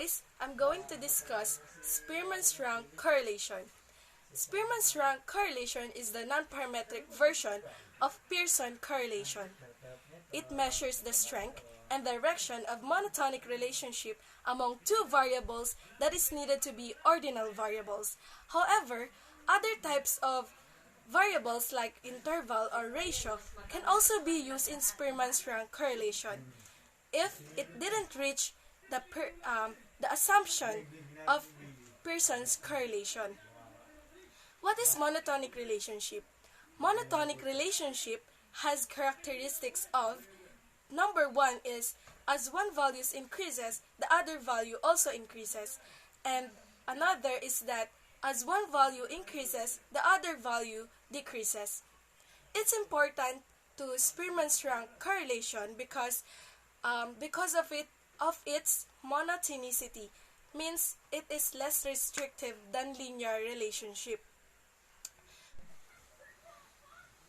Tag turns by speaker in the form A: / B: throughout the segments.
A: guys, I'm going to discuss Spearman's rank correlation. Spearman's rank correlation is the non-parametric version of Pearson correlation. It measures the strength and direction of monotonic relationship among two variables that is needed to be ordinal variables. However, other types of variables like interval or ratio can also be used in Spearman's rank correlation if it didn't reach the assumption of Pearson's correlation. What is monotonic relationship? Monotonic relationship has characteristics of number one is as one value increases, the other value also increases. And another is that as one value increases, the other value decreases. It's important to Spearman's rank correlation because of its monotonicity, means it is less restrictive than linear relationship.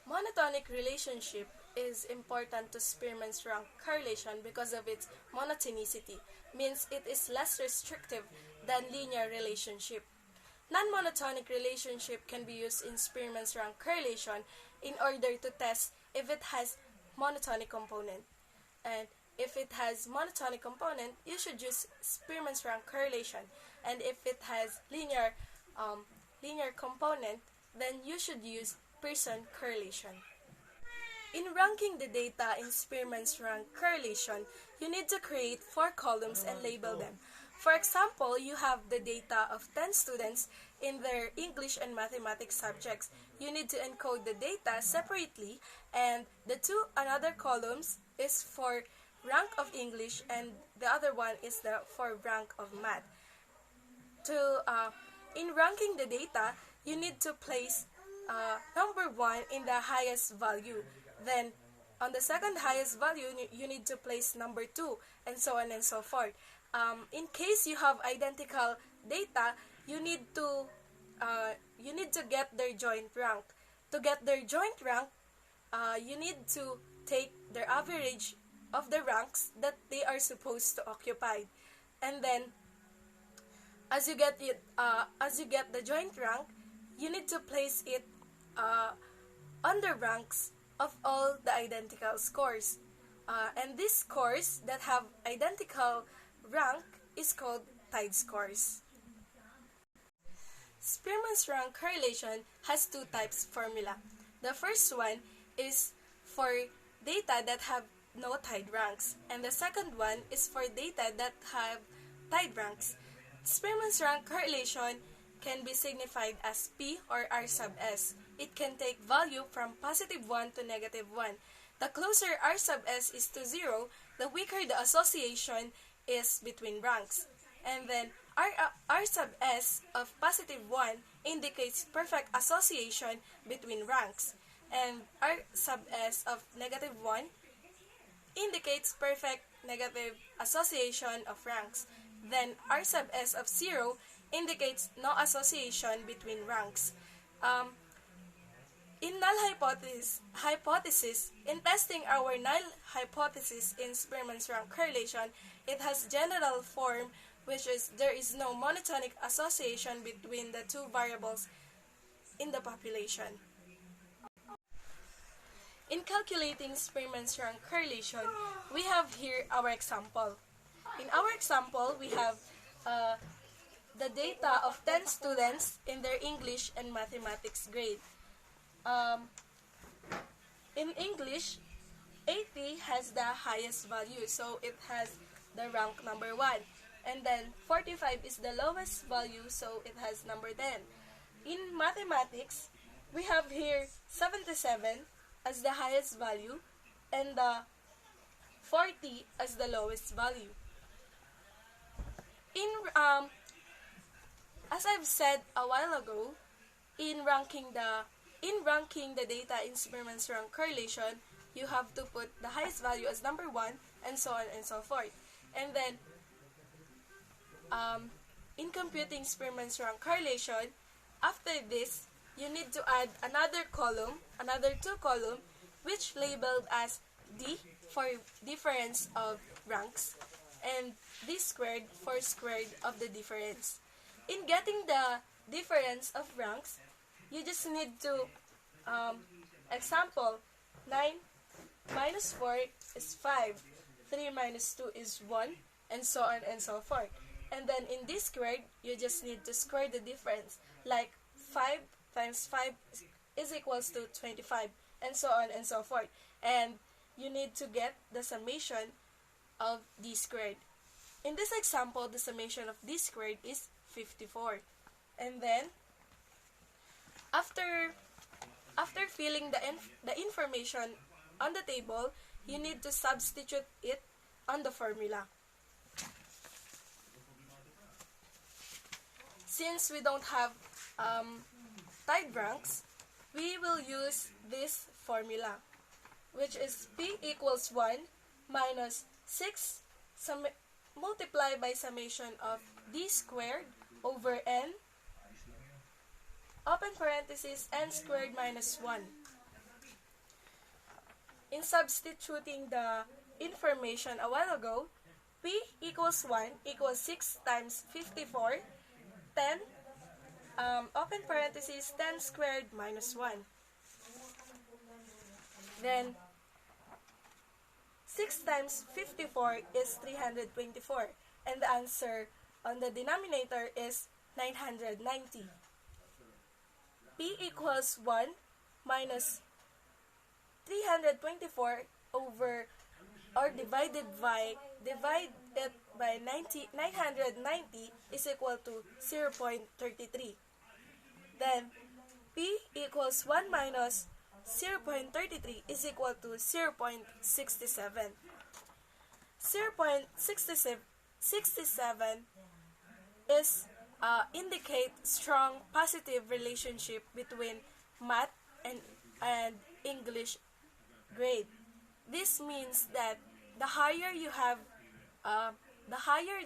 A: Monotonic relationship is important to Spearman's rank correlation because of its monotonicity, means it is less restrictive than linear relationship. Non-monotonic relationship can be used in Spearman's rank correlation in order to test if it has monotonic component. And if it has monotonic component, you should use Spearman's rank correlation. And if it has linear component, then you should use Pearson correlation. In ranking the data in Spearman's rank correlation, you need to create 4 columns and label them. For example, you have the data of 10 students in their English and mathematics subjects. You need to encode the data separately, and the another columns is for rank of English and the other one is for rank of math. In ranking the data, you need to place number 1 in the highest value. Then, on the second highest value, you need to place number 2, and so on and so forth. In case you have identical data, you need to get their joint rank. To get their joint rank, you need to take their average of the ranks that they are supposed to occupy, and then as you get the joint rank, you need to place it on the ranks of all the identical scores, and these scores that have identical rank is called tied scores. Spearman's rank correlation has 2 types formula. The first one is for data that have no tied ranks, and the second one is for data that have tied ranks. Spearman's rank correlation can be signified as P or R sub S. It can take value from +1 to -1. The closer R sub S is to 0, the weaker the association is between ranks. And then R sub S of +1 indicates perfect association between ranks, and R sub S of -1 indicates perfect negative association of ranks. Then R sub S of 0 indicates no association between ranks. In null hypothesis, in testing our null hypothesis in Spearman's rank correlation, it has general form, which is there is no monotonic association between the 2 variables in the population. In calculating Spearman's rank correlation, we have here our example. In our example, we have the data of 10 students in their English and mathematics grade. In English, 80 has the highest value, so it has the rank number 1. And then 45 is the lowest value, so it has number 10. In mathematics, we have here 77 as the highest value and the 40 as the lowest value. As I've said a while ago, in ranking the data in Spearman's rank correlation, you have to put the highest value as number 1 and so on and so forth. And then in computing Spearman's rank correlation, after this, you need to add another 2 column, which labeled as D for difference of ranks, and d squared 4 squared of the difference. In getting the difference of ranks, you just need to, example, 9 minus 4 is 5, 3 minus 2 is 1, and so on and so forth. And then in d squared, you just need to square the difference, like 5 times 5 is equals to 25, and so on and so forth. And you need to get the summation of d squared. In this example, the summation of d squared is 54. And then, after filling the information on the table, you need to substitute it on the formula. Since we don't have tied ranks, we will use this formula, which is P equals 1 minus 6 multiplied by summation of d squared over n, open parenthesis, n squared minus 1. In substituting the information a while ago, P equals 1 equals 6 times 54, 10, open parenthesis, 10 squared minus 1. Then, 6 times 54 is 324, and the answer on the denominator is 990. P equals 1 minus 324 over, or divided it by 990 is equal to 0.33. Then, P equals 1 minus 0.33 is equal to 0.67. 0.67 is indicate strong positive relationship between math and English grade. This means that the higher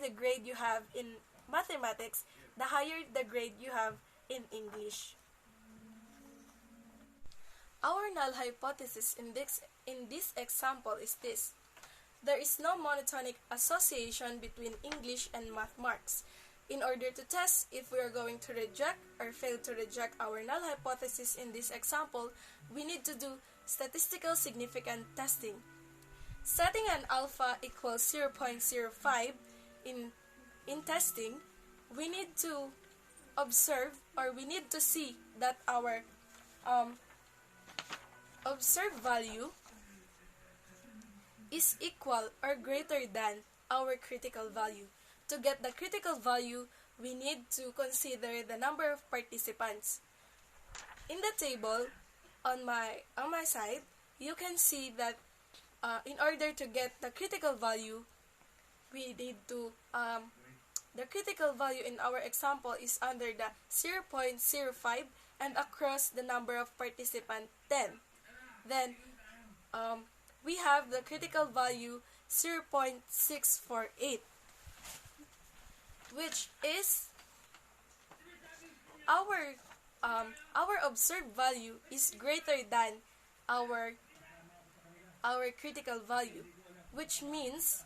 A: the grade you have in mathematics, the higher the grade you have in English. Our null hypothesis in this example is this: there is no monotonic association between English and math marks. In order to test if we are going to reject or fail to reject our null hypothesis in this example, we need to do statistical significant testing. Setting an alpha equals 0.05 in testing, we need to observe, or we need to see that our observed value is equal or greater than our critical value. To get the critical value, we need to consider the number of participants. In the table on my side, you can see that in order to get the critical value, we need to the critical value in our example is under the 0.05 and across the number of participants 10. Then we have the critical value 0.648, which is our observed value is greater than our critical value, which means,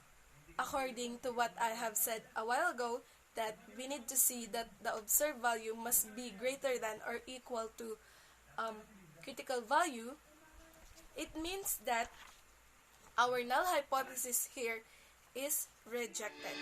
A: according to what I have said a while ago, that we need to see that the observed value must be greater than or equal to critical value. It means that our null hypothesis here is rejected.